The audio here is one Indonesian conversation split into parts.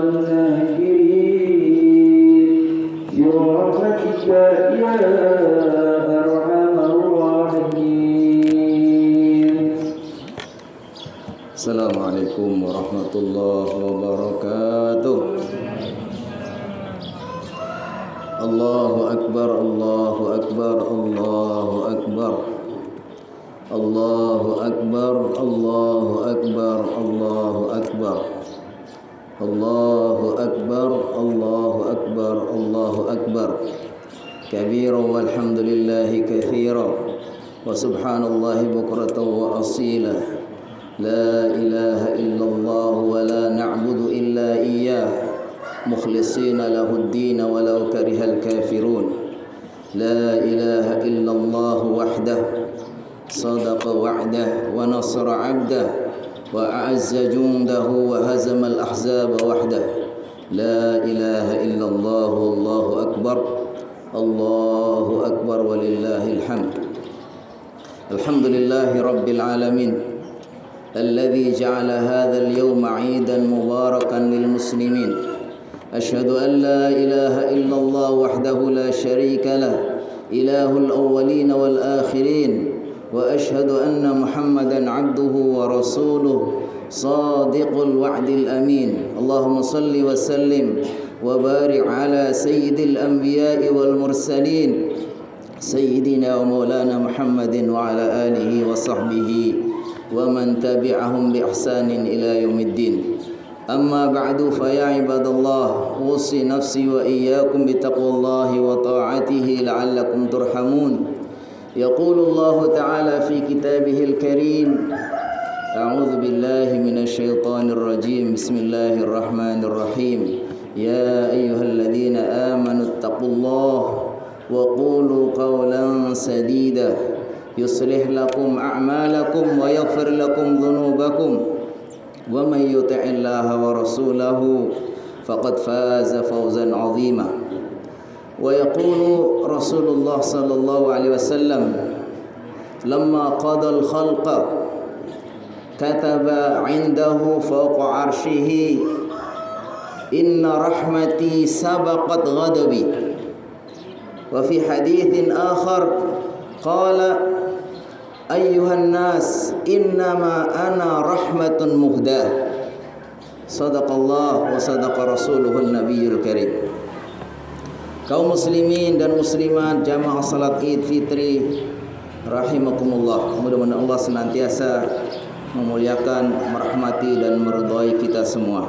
الناكرين برحمتك يا أرحم الراحمين. السلام عليكم ورحمة الله وبركاته. الله أكبر الله أكبر الله أكبر الله أكبر الله أكبر الله أكبر الله أكبر الله أكبر الله أكبر كبيرا والحمد لله كثيرا وسبحان الله بكرة وأصيلا لا إله إلا الله ولا نعبد إلا إياه مخلصين له الدين ولو كره الكافرون لا إله إلا الله وحده صدق وعده ونصر عبده وأعز جنده وهزم الأحزاب وحده لا إله إلا الله والله أكبر الله أكبر ولله الحمد. الحمد لله رب العالمين الذي جعل هذا اليوم عيدا مباركا للمسلمين. أشهد أن لا إله إلا الله وحده لا شريك له إله الأولين والآخرين وأشهد أن محمدا عبده ورسوله صادق الوعد الأمين. اللهم صل وسلم وبارك على سيد الأنبياء والمرسلين سيدنا ومولانا محمد وعلى آله وصحبه ومن تبعهم بإحسان إلى يوم الدين. أما بعد فيا عباد الله أوصي نفسي وإياكم بتقوى الله وطاعته لعلكم ترحمون. يقول الله تعالى في كتابه الكريم أعوذ بالله من الشيطان الرجيم بسم الله الرحمن الرحيم يا أيها الذين آمنوا اتقوا الله وقولوا قولا سديدا يصلح لكم أعمالكم ويغفر لكم ذنوبكم ومن يطع الله ورسوله فقد فاز فوزا عظيما. ويقول رسول الله صلى الله عليه وسلم لما قضى الخلق كتب عنده فوق عرشه إن رحمتي سبقت غضبي. وفي حديث آخر قال أيها الناس إنما أنا رحمة مهداة. صدق الله وصدق رسوله النبي الكريم. Kaum muslimin dan muslimat jamaah salat Id Fitri rahimakumullah. Mudah-mudahan Allah senantiasa memuliakan, merahmati dan meridhai kita semua.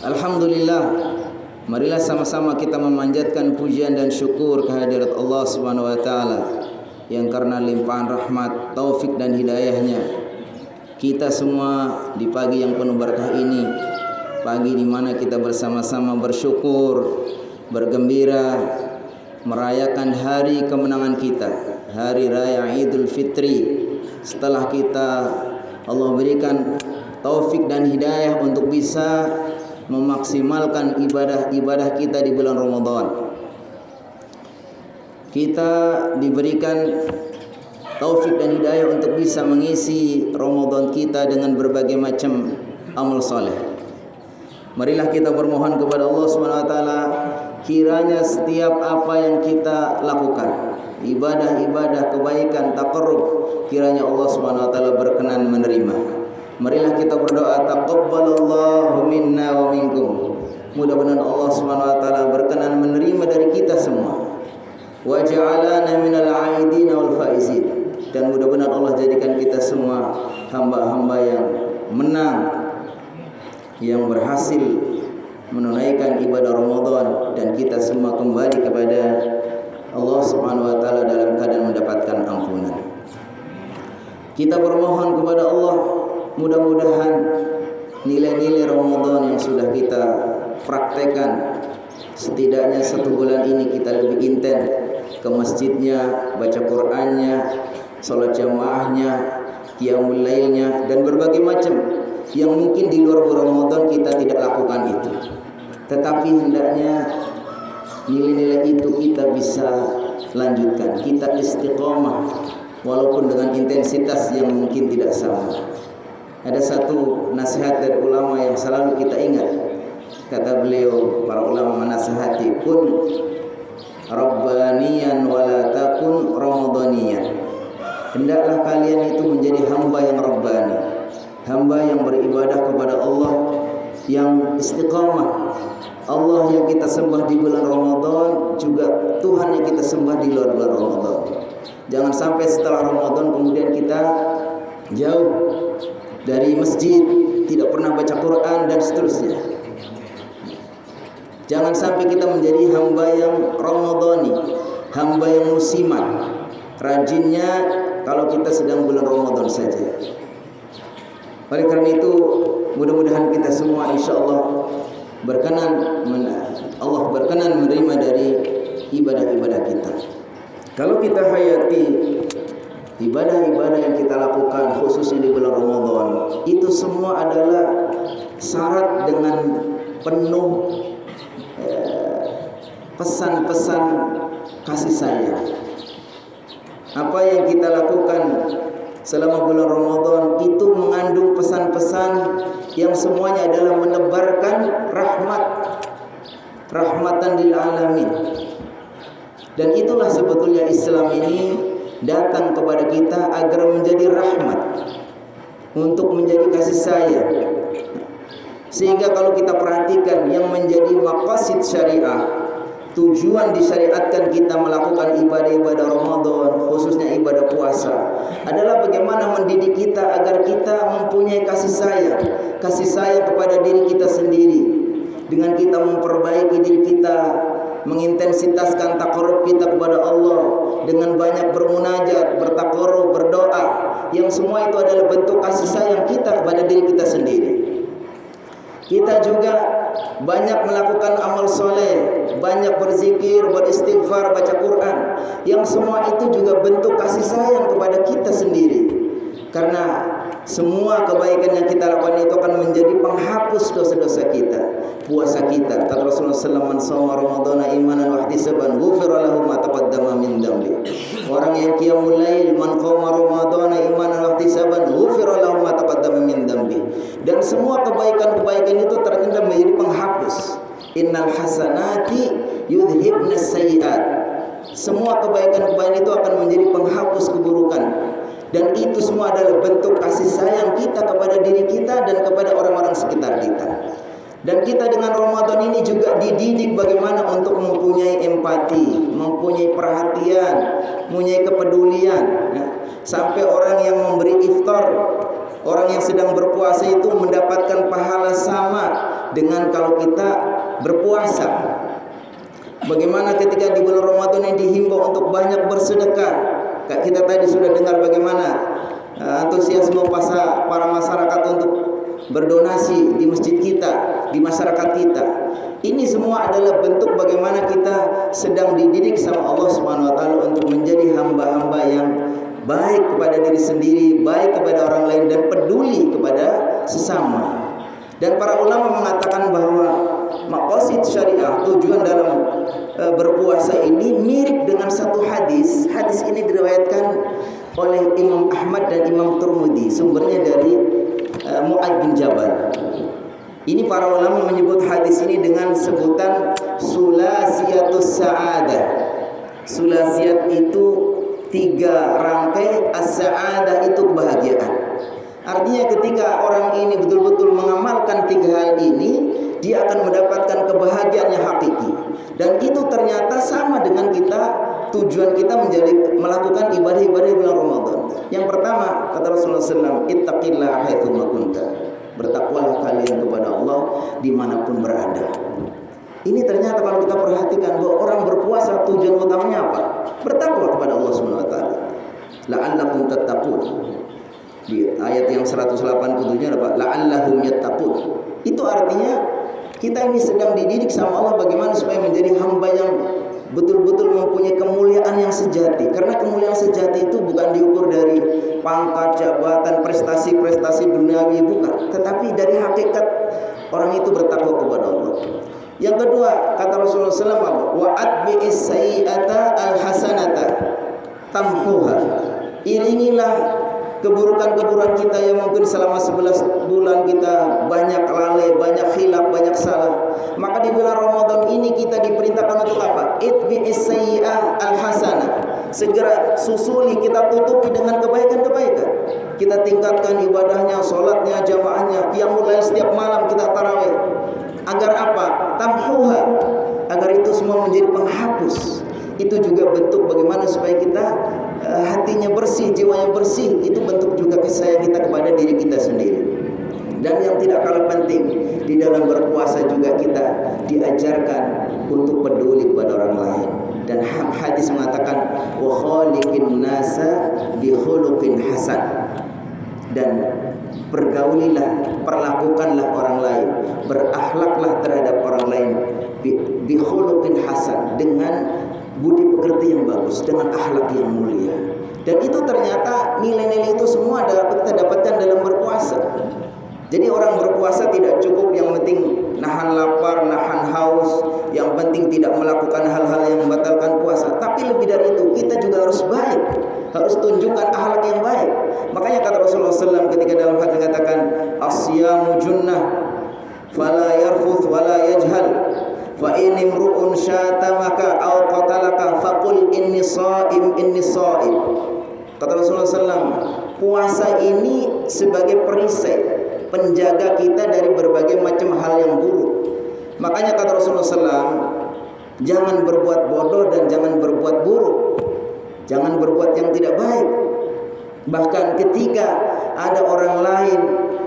Alhamdulillah, marilah sama-sama kita memanjatkan pujian dan syukur kehadirat Allah Subhanahu wa taala yang karena limpahan rahmat, taufik dan hidayahnya kita semua di pagi yang penuh berkah ini, pagi di mana kita bersama-sama bersyukur, bergembira, merayakan hari kemenangan kita, hari raya Idul Fitri. Setelah kita Allah berikan taufik dan hidayah untuk bisa memaksimalkan ibadah-ibadah kita di bulan Ramadan. Kita diberikan taufik dan hidayah untuk bisa mengisi Ramadan kita dengan berbagai macam amal saleh. Marilah kita bermohon kepada Allah Subhanahu wa taala kiranya setiap apa yang kita lakukan, ibadah-ibadah kebaikan, taqarrub, kiranya Allah Subhanahu wa taala berkenan menerima. Marilah kita berdoa taqabbalallahu minna wa minkum. Mudah-mudahan Allah Subhanahu wa taala berkenan menerima dari kita semua. Wa ja'alana minal 'aidin wal faizin. Dan mudah-mudahan Allah jadikan kita semua hamba-hamba yang menang, yang berhasil menunaikan ibadah Ramadan, dan kita semua kembali kepada Allah Subhanahu wa taala dalam keadaan mendapatkan ampunan. Kita bermohon kepada Allah, mudah-mudahan nilai-nilai Ramadan yang sudah kita praktekkan setidaknya 1 bulan ini kita lebih intens ke masjidnya, baca Qur'annya, salat jamaahnya, qiyamul lailnya, dan berbagai macam yang mungkin di luar Ramadan kita tidak lakukan itu. Tetapi hendaknya nilai-nilai itu kita bisa lanjutkan, kita istiqomah walaupun dengan intensitas yang mungkin tidak sama. Ada satu nasihat dari ulama yang selalu kita ingat. Kata beliau, para ulama menasihati, kun rabbaniyan wala takun ramadhaniyan. Hendaklah kalian itu menjadi hamba yang rabbani, hamba yang beribadah kepada Allah, yang istiqamah. Allah yang kita sembah di bulan Ramadan juga Tuhan yang kita sembah di luar bulan Ramadan. Jangan sampai setelah Ramadan kemudian kita jauh dari masjid, tidak pernah baca Quran dan seterusnya. Jangan sampai kita menjadi hamba yang Ramadhani, hamba yang musiman. Rajinnya kalau kita sedang bulan Ramadan saja. Oleh karena itu, mudah-mudahan kita semua insya-Allah Allah berkenan menerima dari ibadah-ibadah kita. Kalau kita hayati ibadah-ibadah yang kita lakukan khususnya di bulan Ramadan, itu semua adalah syarat dengan penuh pesan-pesan kasih sayang. Apa yang kita lakukan selama bulan Ramadan itu mengandung pesan-pesan yang semuanya adalah menebarkan rahmatan lil alamin. Dan itulah sebetulnya Islam ini datang kepada kita agar menjadi rahmat, untuk menjadi kasih sayang. Sehingga kalau kita perhatikan yang menjadi maqasid syariah, tujuan disyariatkan kita melakukan ibadah-ibadah Ramadan, khususnya ibadah puasa, adalah bagaimana mendidik kita agar kita mempunyai kasih sayang kepada diri kita sendiri, dengan kita memperbaiki diri kita, mengintensitaskan taqarrub kita kepada Allah dengan banyak bermunajat, bertaqarrub, berdoa, yang semua itu adalah bentuk kasih sayang kita kepada diri kita sendiri. Kita juga banyak melakukan amal soleh, banyak berzikir, beristighfar, baca Quran, yang semua itu juga bentuk kasih sayang kepada kita sendiri. Karena semua kebaikan yang kita lakukan itu akan menjadi penghapus dosa-dosa kita, puasa kita. Kata Rasulullah SAW, "Man shoma Ramadhana imanan wa ihtisaban, ghufira lahu ma taqaddama min dhanbi." Orang yang qiyamul lail, man qama Ramadhana imanan wa ihtisaban, ghufira lahu ma taqaddama min dhanbi. Dan semua kebaikan-kebaikan itu ternyata menjadi penghapus. Innal hasanati yudhibnas sayyi'at. Semua kebaikan-kebaikan itu akan menjadi penghapus keburukan. Dan itu semua adalah bentuk kasih sayang kita kepada diri kita dan kepada orang-orang sekitar kita. Dan kita dengan Ramadan ini juga dididik bagaimana untuk mempunyai empati, mempunyai perhatian, mempunyai kepedulian. Sampai orang yang memberi iftar, orang yang sedang berpuasa itu mendapatkan pahala sama dengan kalau kita berpuasa. Bagaimana ketika di bulan Ramadan ini dihimbau untuk banyak bersedekah. Kita tadi sudah dengar bagaimana antusiasme para masyarakat untuk berdonasi di masjid kita, di masyarakat kita. Ini semua adalah bentuk bagaimana kita sedang dididik sama Allah Subhanahu wa taala untuk menjadi hamba-hamba yang baik kepada diri sendiri, baik kepada orang lain, dan peduli kepada sesama. Dan para ulama mengatakan bahwa maqasid syariah, tujuan dalam berpuasa ini mirip dengan satu hadis. Hadis ini diriwayatkan oleh Imam Ahmad dan Imam Tirmidzi, sumbernya dari Mu'adz bin Jabal. Ini para ulama menyebut hadis ini dengan sebutan sulasiyatus sa'adah. Sulasiyat itu 3 rangkai, as-sa'adah itu kebahagiaan. Artinya ketika orang ini betul-betul mengamalkan 3 hal ini, dia akan mendapatkan kebahagiaan yang hakiki. Dan itu ternyata sama dengan tujuan kita melakukan ibadah-ibadah bulan Ramadan. Yang pertama, kata Rasulullah SAW, ittaqillaha haitsu ma kunta. Bertakwalah kalian kepada Allah dimanapun berada. Ini ternyata kalau kita perhatikan bahwa orang berpuasa tujuan utamanya apa? Bertakwa kepada Allah Subhanahu wa taala. La'allakum tattaqun. Di ayat yang 187-nya apa? La'allahum yattaqun. Itu artinya kita ini sedang dididik sama Allah bagaimana supaya menjadi hamba yang betul-betul mempunyai kemuliaan yang sejati. Karena kemuliaan sejati itu bukan diukur dari pangkat, jabatan, prestasi-prestasi duniawi, bukan. Tetapi dari hakikat orang itu bertakwa kepada Allah. Yang kedua, kata Rasulullah SAW, wa atbi'is sayyi'ata al-hasanata tamhuha. Iringilah keburukan-keburukan kita yang mungkin selama 11 bulan kita banyak lalai, banyak khilaf, banyak salah. Maka di bulan Ramadan ini kita diperintahkan untuk apa? Itbi'is sayyi'ah al-hasanah. Segera susuli, kita tutupi dengan kebaikan-kebaikan. Kita tingkatkan ibadahnya, sholatnya, jamaahnya, qiyamul lail setiap malam kita tarawih. Agar apa? Tamhuha. Agar itu semua menjadi penghapus. Itu juga bentuk bagaimana supaya kita hatinya bersih, jiwanya bersih. Itu bentuk juga kasih sayang kita kepada diri kita sendiri. Dan yang tidak kalah penting, di dalam berpuasa juga kita diajarkan untuk peduli kepada orang lain. Dan hadis mengatakan wa khaliqin nasa bi khuluqin hasan. Dan pergaulilah, perlakukanlah orang lain, berakhlaklah terhadap orang lain bi khuluqin hasan, dengan budi pekerti yang bagus, dengan akhlak yang mulia. Dan itu ternyata nilai-nilai itu semua dapat kita dapatkan dalam berpuasa. Jadi orang berpuasa tidak cukup yang penting nahan lapar, nahan haus, yang penting tidak melakukan hal-hal yang membatalkan puasa. Tapi lebih dari itu, kita juga harus baik, harus tunjukkan akhlak yang baik. Makanya kata Rasulullah SAW ketika dalam hadis katakan, asyamu junnah, fala yarfuth wala yajhal, fa in imru'un syatamaka aw qatalaka faqul inni shaim inni shaim. Kata Rasulullah SAW, puasa ini sebagai perisai, penjaga kita dari berbagai macam hal yang buruk. Makanya kata Rasulullah SAW, jangan berbuat bodoh dan jangan berbuat buruk, jangan berbuat yang tidak baik. Bahkan ketika ada orang lain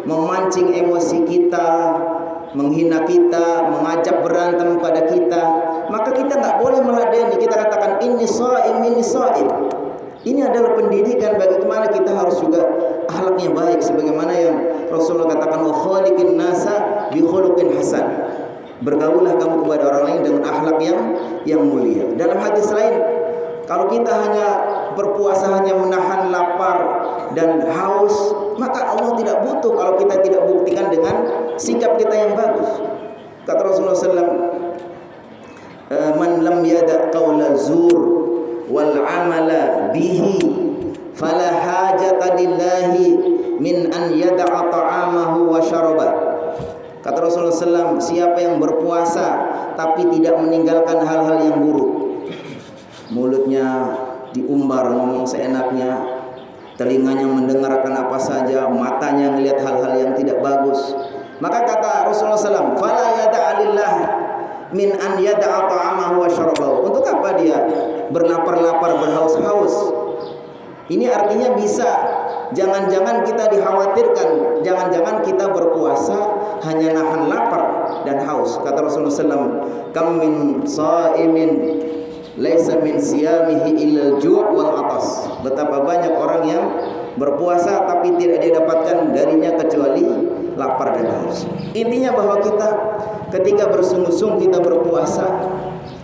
memancing emosi kita, menghina kita, mengajak berantem pada kita, maka kita nggak boleh meladeni. Kita katakan inni shaim, inni shaim. Ini adalah pendidikan bagaimana kita harus juga akhlaknya baik, sebagaimana yang Rasulullah katakan wa khaliqin nasa bi khuluqin hasan. Bergaullah kamu kepada orang lain dengan akhlak yang mulia. Dalam hadis lain, kalau kita hanya berpuasa hanya menahan lapar dan haus, maka Allah tidak butuh kalau kita tidak buktikan dengan sikap kita yang bagus. Kata Rasulullah SAW, man lam yada qawla zur wal amala bihi fala hajata lillahi min an yada'a ta'amahu wa syaraba. Kata Rasulullah SAW, siapa yang berpuasa tapi tidak meninggalkan hal-hal yang buruk, mulutnya diumbar ngomong seenaknya, telinganya mendengarkan apa saja, matanya melihat hal-hal yang tidak bagus, maka kata Rasulullah SAW, fala yada'a lillah min an yada'a ta'amahu wa syarabahu. Untuk apa dia berlapar-lapar, berhaus-haus? Ini artinya bisa, jangan-jangan kita dikhawatirkan, jangan-jangan kita berpuasa hanya nahan lapar dan haus. Kata Rasulullah SAW, kam min shaimin laisa min siyamihi illal ju' wal atas. Betapa banyak orang yang berpuasa tapi tidak didapatkan darinya kecuali lapar dan haus. Intinya bahwa kita ketika bersungguh-sungguh kita berpuasa,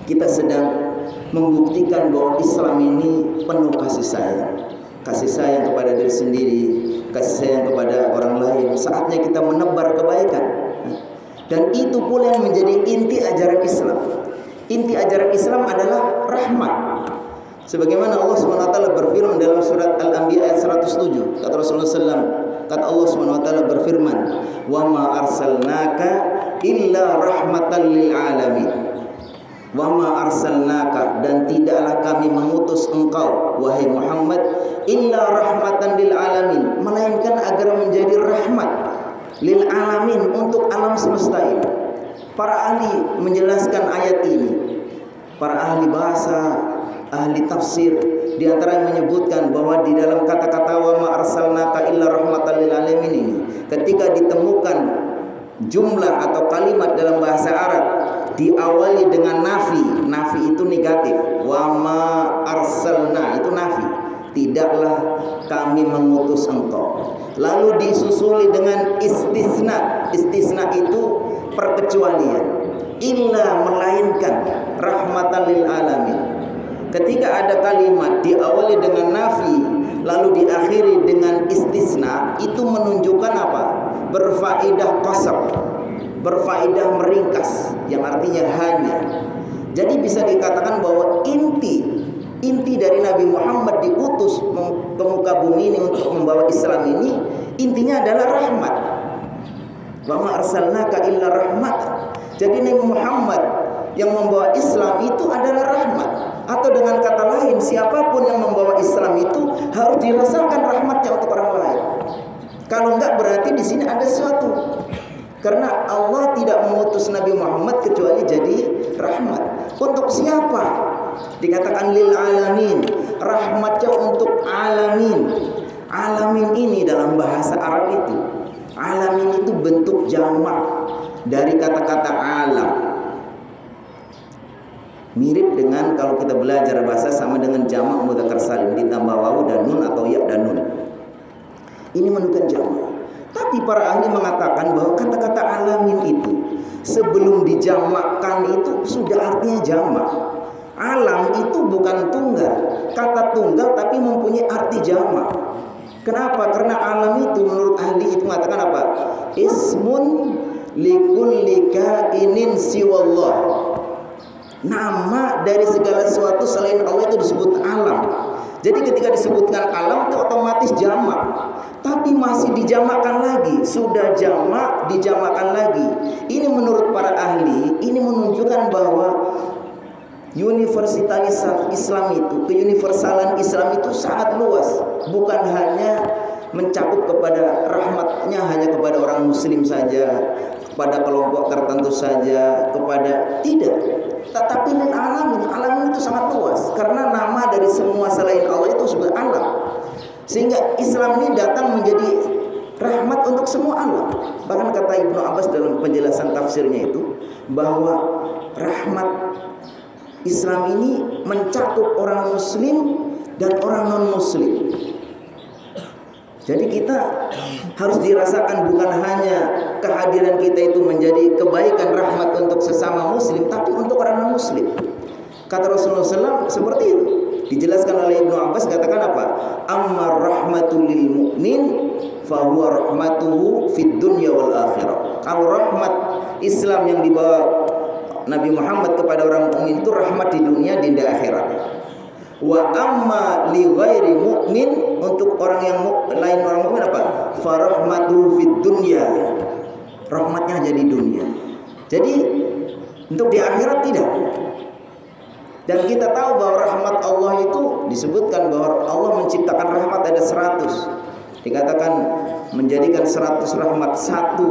kita sedang membuktikan bahwa Islam ini penuh kasih sayang. Kasih sayang kepada diri sendiri, kasih sayang kepada orang lain. Saatnya kita menebar kebaikan. Dan itu pula yang menjadi inti ajaran Islam. Inti ajaran Islam adalah rahmat. Sebagaimana Allah SWT berfirman dalam surat Al-Anbiya ayat 107. Kata Rasulullah SAW, kata Allah SWT berfirman, wa ma arsalnaka illa rahmatan lil alamin. Wa ma arsalnaka, dan tidaklah kami mengutus engkau wahai Muhammad illa rahmatan lil alamin, melainkan agar menjadi rahmat lil alamin, untuk alam semesta ini. Para ahli menjelaskan ayat ini, para ahli bahasa, ahli tafsir, di antara yang menyebutkan bahwa di dalam kata-kata wa ma arsalnaka illa rahmatan lil alamin ini, ketika ditemukan jumlah atau kalimat dalam bahasa Arab diawali dengan nafi. Nafi itu negatif. Wa ma arsalna itu nafi, tidaklah kami mengutus engkau. Lalu disusuli dengan istisna. Istisna itu perkecualian. Illa, melainkan, rahmatan lil alamin. Ketika ada kalimat diawali dengan nafi lalu diakhiri dengan istisna, itu menunjukkan apa? Berfaedah qasar, berfaedah meringkas, yang artinya hanya. Jadi bisa dikatakan bahwa inti Inti dari Nabi Muhammad diutus ke muka bumi ini untuk membawa Islam ini, intinya adalah rahmat. Wa ma arsalnaka illa rahmat. Jadi Nabi Muhammad yang membawa Islam itu adalah rahmat. Atau dengan kata lain, siapapun yang membawa Islam itu harus dirasakan rahmatnya untuk orang lain. Kalau enggak berarti di sini ada sesuatu. Karena Allah tidak mengutus Nabi Muhammad kecuali jadi rahmat. Untuk siapa? Dikatakan lil alamin, rahmatnya untuk alamin. Alamin ini dalam bahasa Arab itu, alamin itu bentuk jamak dari kata-kata alam. Mirip dengan kalau kita belajar bahasa sama dengan jamak mudzakkar salim ditambah wawu dan nun atau ya dan nun. Ini menunjukkan jamak. Tapi para ahli mengatakan bahwa kata-kata alamin itu sebelum dijamakkan itu sudah artinya jamak. Alam itu bukan tunggal, kata tunggal tapi mempunyai arti jamak. Kenapa? Karena alam itu menurut ahli itu mengatakan apa? Ismun likulli kainin siwallah. Nama dari segala sesuatu selain Allah itu disebut alam. Jadi ketika disebutkan alam itu otomatis jamak. Tapi masih dijamakkan lagi. Sudah jamak, dijamakkan lagi. Ini menurut para ahli, ini menunjukkan bahwa universalitas Islam itu, keuniversalan Islam itu sangat luas. Bukan hanya mencakup kepada rahmatnya hanya kepada orang muslim saja, kepada kelompok tertentu saja, kepada tidak. Tetapi lil alamin, alamin itu sangat luas. Karena nama dari semua selain Allah itu disebut alam. Sehingga Islam ini datang menjadi rahmat untuk semua alam. Bahkan kata Ibnu Abbas dalam penjelasan tafsirnya itu, bahwa rahmat Islam ini mencakup orang muslim dan orang non muslim. Jadi kita harus dirasakan bukan hanya kehadiran kita itu menjadi kebaikan rahmat untuk sesama muslim, tapi untuk orang non muslim. Kata Rasulullah SAW seperti itu. Dijelaskan oleh Ibnu Abbas, katakan apa? Amma rahmatul lil mu'min fa huwa rahmatuhu fid dunya wal akhirah. Kalau rahmat Islam yang dibawa Nabi Muhammad kepada orang mukmin itu rahmat di dunia dan di akhirat. Wa amma li ghairi mu'min, untuk orang yang lain orang mukmin apa? Fa rahmatuhu fid dunya. Rahmatnya hanya di dunia. Jadi untuk di akhirat tidak. Dan kita tahu bahwa rahmat Allah itu disebutkan bahwa Allah menciptakan rahmat ada 100. Dikatakan menjadikan 100 rahmat satu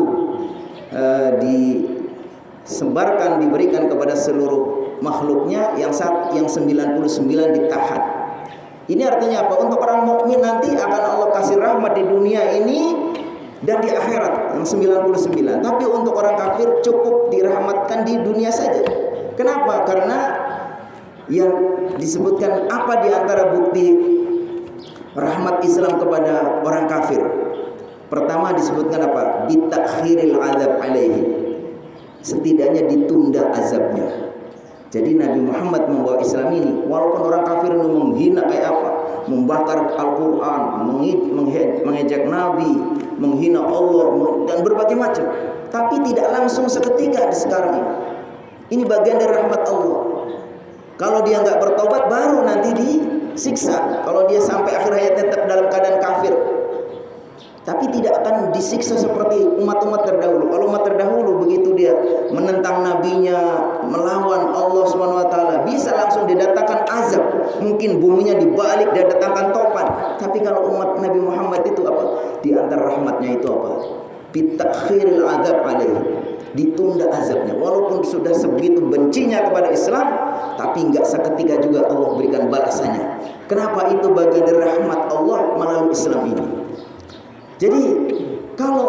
disebarkan, diberikan kepada seluruh makhluknya, yang 99 ditahan. Ini artinya apa? Untuk orang mukmin nanti akan Allah kasih rahmat di dunia ini dan di akhirat yang 99. Tapi untuk orang kafir cukup dirahmatkan di dunia saja. Kenapa? Karena yang disebutkan apa di antara bukti rahmat Islam kepada orang kafir? Pertama disebutkan apa? Bitakhiril azab alaihi. Setidaknya ditunda azabnya. Jadi Nabi Muhammad membawa Islam ini, walaupun orang kafir itu menghina kayak apa, membakar Al-Quran, mengejek Nabi, menghina Allah dan berbagai macam, tapi tidak langsung seketika di sekarang ini. Ini bagian dari rahmat Allah. Kalau dia nggak bertobat baru nanti disiksa. Kalau dia sampai akhir hayatnya tetap dalam keadaan kafir, tapi tidak akan disiksa seperti umat-umat terdahulu. Kalau umat terdahulu begitu dia menentang nabinya, melawan Allah SWT, bisa langsung didatangkan azab. Mungkin buminya dibalik dan datangkan topan. Tapi kalau umat Nabi Muhammad itu apa? Di antara rahmatnya itu apa? Bitakhiril azab alaihi. Ditunda azabnya. Walaupun sudah sebegitu bencinya kepada Islam, tapi enggak seketika juga Allah berikan balasannya. Kenapa? Itu bagian dari rahmat Allah melalui Islam ini. Jadi kalau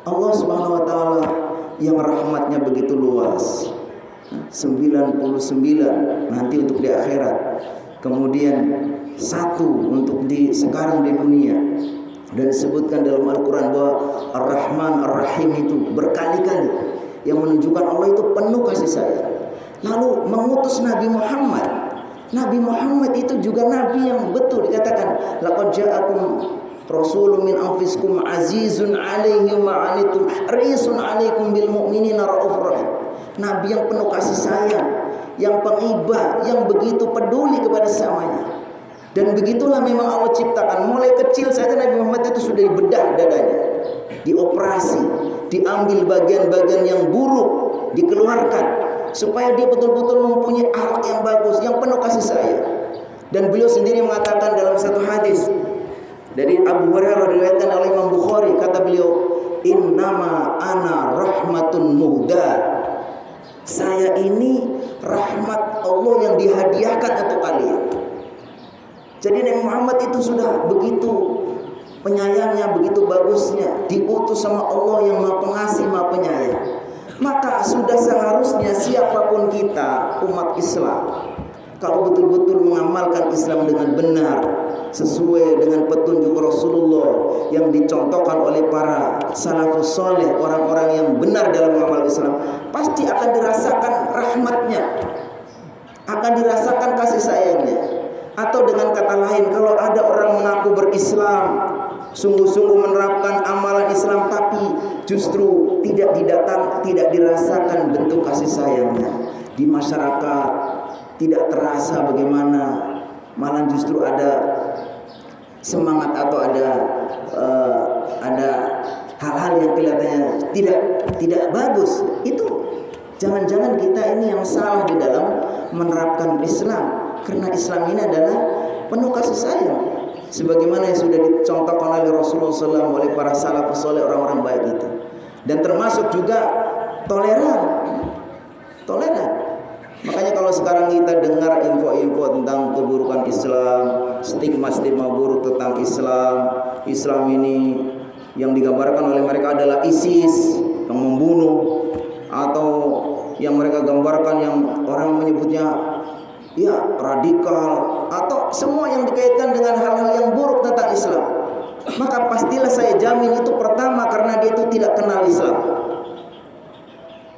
Allah Subhanahu wa taala yang rahmatnya begitu luas, 99 nanti untuk di akhirat, kemudian 1 untuk sekarang di dunia. Dan disebutkan dalam Al-Quran bahwa Ar-Rahman Ar-Rahim itu berkali-kali yang menunjukkan Allah itu penuh kasih sayang. Lalu mengutus Nabi Muhammad. Nabi Muhammad itu juga Nabi yang betul, dikatakan laqad ja'akum Rasulun min anfusikum azizun 'alaihi ma 'anittum harisun 'alaikum bil mu'minina raufur rahim. Nabi yang penuh kasih sayang, yang pengibah, yang begitu peduli kepada sesamanya. Dan begitulah memang Allah ciptakan. Mulai kecil saja Nabi Muhammad itu sudah dibedah dadanya, dioperasi, diambil bagian-bagian yang buruk, dikeluarkan, supaya dia betul-betul mempunyai akhlak yang bagus, yang penuh kasih sayang. Dan beliau sendiri mengatakan dalam satu hadis dari Abu Hurairah diriwayatkan oleh Imam Bukhari, kata beliau, innama ana rahmatun muhda. Saya ini rahmat Allah yang dihadiahkan untuk kalian. Jadi Nabi Muhammad itu sudah begitu penyayangnya, begitu bagusnya, diutus sama Allah yang Maha Pengasih, Maha Penyayang. Maka sudah seharusnya siapapun kita, umat Islam, kalau betul-betul mengamalkan Islam dengan benar, sesuai dengan petunjuk Rasulullah yang dicontohkan oleh para salafus saleh, orang-orang yang benar dalam mengamal Islam, pasti akan dirasakan rahmatnya, akan dirasakan kasih sayangnya. Atau dengan kata lain, kalau ada orang mengaku berislam, sungguh-sungguh menerapkan amalan Islam, tapi justru tidak dirasakan bentuk kasih sayangnya di masyarakat, tidak terasa bagaimana, malah justru ada semangat atau ada hal-hal yang kelihatannya tidak bagus. Itu jangan-jangan kita ini yang salah di dalam menerapkan Islam. Karena Islam ini adalah penuh kasih sayang, sebagaimana yang sudah dicontohkan oleh Rasulullah SAW, oleh para salafus saleh, orang-orang baik itu. Dan termasuk juga toleran. Makanya kalau sekarang kita dengar info-info tentang keburukan Islam, stigma-stigma buruk tentang Islam ini yang digambarkan oleh mereka adalah ISIS yang membunuh, atau yang mereka gambarkan yang orang menyebutnya ya radikal, atau semua yang dikaitkan dengan hal-hal yang buruk tentang Islam, maka pastilah saya jamin itu pertama karena dia itu tidak kenal Islam.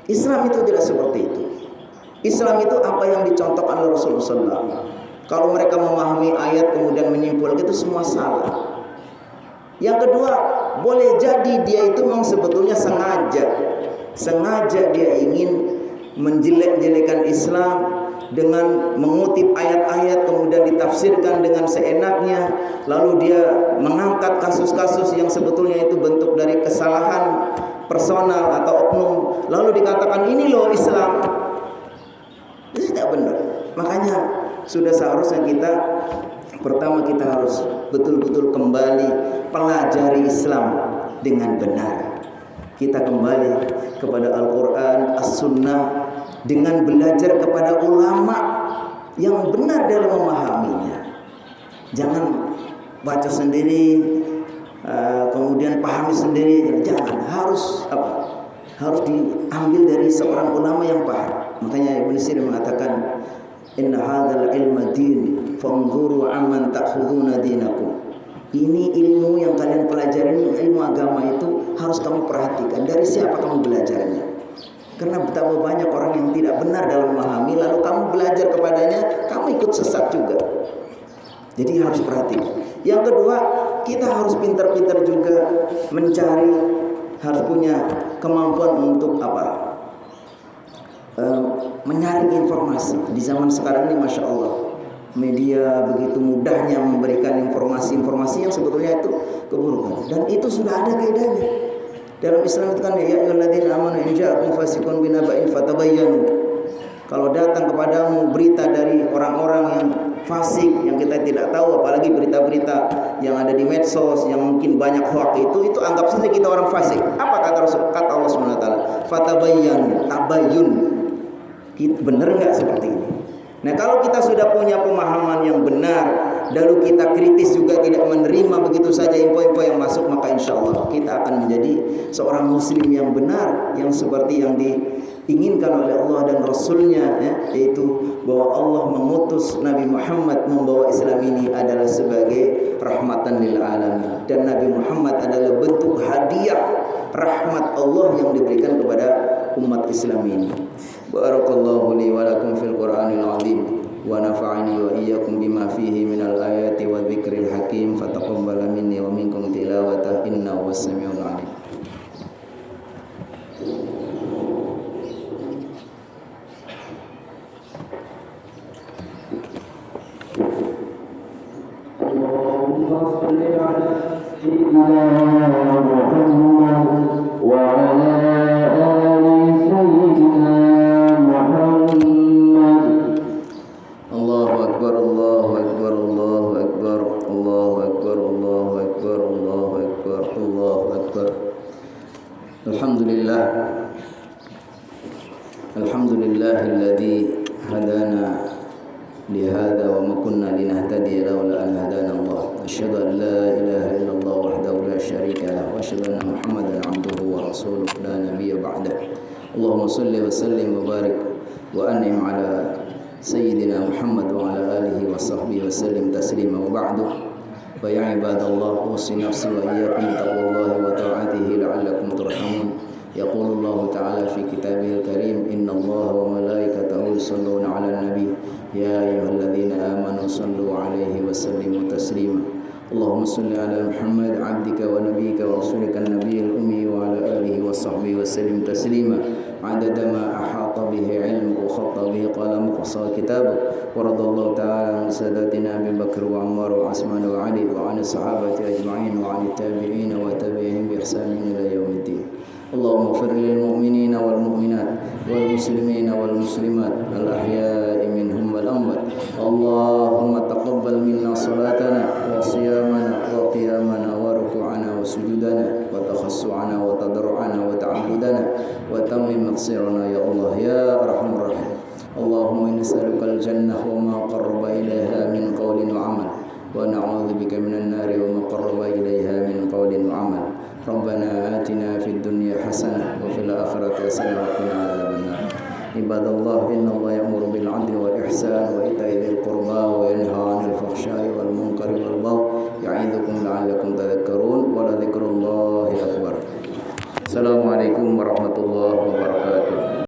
Islam itu tidak seperti itu. Islam itu apa yang dicontohkan oleh Rasulullah SAW. Kalau mereka memahami ayat kemudian menyimpulkan, itu semua salah. Yang kedua, boleh jadi dia itu memang sebetulnya sengaja dia ingin menjelek-jelekan Islam dengan mengutip ayat-ayat kemudian ditafsirkan dengan seenaknya, lalu dia mengangkat kasus-kasus yang sebetulnya itu bentuk dari kesalahan personal atau oknum, lalu dikatakan ini loh Islam. Itu tidak benar. Makanya sudah seharusnya pertama kita harus betul-betul kembali pelajari Islam dengan benar. Kita kembali kepada Al-Quran, As-Sunnah, dengan belajar kepada ulama yang benar dalam memahaminya. Jangan baca sendiri, kemudian pahami sendiri. Jangan, harus diambil dari seorang ulama yang paham. Makanya Ibnu Sirin mengatakan, inna hadzal ilma din fanzuru amman ta'khuduna dinakum. Ini ilmu yang kalian pelajari, ilmu agama itu harus kamu perhatikan. Dari siapa kamu belajarnya? Karena betapa banyak orang yang tidak benar dalam memahami, lalu kamu belajar kepadanya, kamu ikut sesat juga. Jadi harus perhatikan. Yang kedua, kita harus pintar-pintar juga mencari, harus punya kemampuan untuk menyaring informasi. Di zaman sekarang ini Masya Allah, media begitu mudahnya memberikan informasi-informasi yang sebetulnya itu keburukan. Dan itu sudah ada kaidahnya. Dalam Islam itu kan, ya ayyuhalladzina amanu in ja'akum fasiqun binaba'in fatabayyanu. Kalau datang kepadamu berita dari orang-orang yang fasik, yang kita tidak tahu, apalagi berita-berita yang ada di medsos yang mungkin banyak hoax, itu anggap saja kita orang fasik. Apa kata Rasul? Kata Allah SWT, fatabayyanu, tabayyun. Benar enggak seperti ini? Nah, kalau kita sudah punya pemahaman yang benar, lalu kita kritis juga, tidak menerima begitu saja info-info yang masuk, maka insya Allah kita akan menjadi seorang muslim yang benar, yang seperti yang diinginkan oleh Allah dan Rasulnya, yaitu bahwa Allah mengutus Nabi Muhammad membawa Islam ini adalah sebagai rahmatan lil alamin, dan Nabi Muhammad adalah bentuk hadiah rahmat Allah yang diberikan kepada umat Islam ini. Barakallahu li wa lakum fil Qur'anil azim. ونفعني وإياكم بما فيه من الآيات والذكر الحكيم فتقبل مني ومنكم تلاوته إنه هو السميع العليم. اللهم صل على سيدنا محمد وعلى آل سيدنا محمد. الله أكبر الله أكبر الله أكبر الله أكبر الله أكبر الله أكبر الله أكبر. الحمد لله الحمد لله الذي هدانا لهذا وما كنا لنهتدي لولا أن هدانا الله. أشهد أن لا إله إلا الله وحده لا شريك له وأشهد أن محمدا عبده ورسوله لا نبي بعده. اللهم صل وسلم وبارك وأنعم على سيدنا محمد وعلى آله وصحبه وسلم تسليما. وبعد فيا عباد الله أوصي نفسي وإياكم بتقوى الله وطاعته لعلكم ترحمون. يقول الله تعالى في كتابه الكريم إن الله وملائكته يصلون على النبي يا أيها الذين آمنوا صلوا عليه وسلموا تسليما. اللهم صل على محمد عبدك ونبيك ورسولك النبي الأمي وعلى آله وصحبه وسلم تسليما عدد ما أحاط به علمك وخط به قلمك وصار كتابك. ورضى الله تعالى عن ساداتنا أبي بكر وعمر وعثمان وعلي وعن الصحابة أجمعين وعن التابعين وتابعين بإحسان إلى يوم الدين. اللهم اغفر للمؤمنين والمؤمنات والمسلمين والمسلمات الأحياء منهم والأموات. اللهم تقبل منا صلاتنا وصيامنا وقيامنا وركوعنا وسجودنا وتخشعنا وتضرعنا وتعبدنا وتمم مقصرنا يا الله يا أرحم الراحمين. اللهم إنا نسألك الجنة وما قرب إليها من قول وعمل ونعوذ بك من النار وما قرب إليها من قول وعمل. ربنا آتنا في الدنيا حسنة وفي الآخرة حسنة وقنا عذاب النار. عباد الله إن الله يأمر بالعدل والإحسان وإيتاء ذي القربى وينهى عن الفحشاء والمنكر والبغي يعظكم لعلكم تذكرون ولذكر الله أكبر. السلام عليكم ورحمة الله وبركاته.